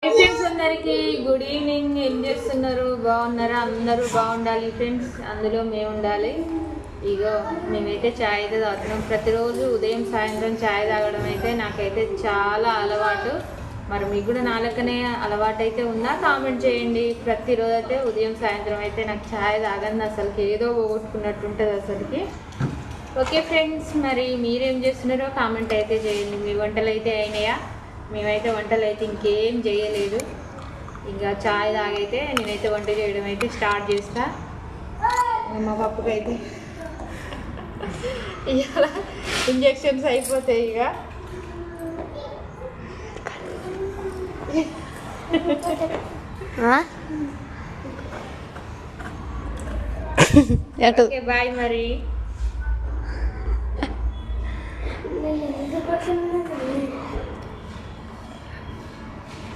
Friends అందరికి good evening. ఏం చేస్తున్నారు? బాగున్నారా? అందరూ బాగుండాలి ఫ్రెండ్స్, అందులో మేము ఉండాలి. ఇగో మేమైతే ఛాయ్ అయితే తాగుతున్నాం. ప్రతిరోజు ఉదయం సాయంత్రం ఛాయ్ తాగడం అయితే నాకైతే చాలా అలవాటు. మరి మీకు కూడా నాలకనే అలవాటు అయితే ఉందా? కామెంట్ చేయండి. ప్రతిరోజు అయితే ఉదయం సాయంత్రం అయితే నాకు ఛాయ్ తాగండి అసలుకి ఏదో పోగొట్టుకున్నట్టు ఉంటుంది అసలుకి. ఓకే ఫ్రెండ్స్, మరి మీరేం చేస్తున్నారో కామెంట్ అయితే చేయండి. మీ వంటలు అయితే అయినాయా? మేమైతే వంటలు అయితే ఇంకేం చేయలేదు. ఇంకా ఛాయ్ తాగైతే నేనైతే వంట చేయడం అయితే స్టార్ట్ చేస్తా. మా పప్పుకైతే ఇవాళ ఇంజెక్షన్స్ అయిపోతాయి. ఇక ఓకే బాయ్. మరి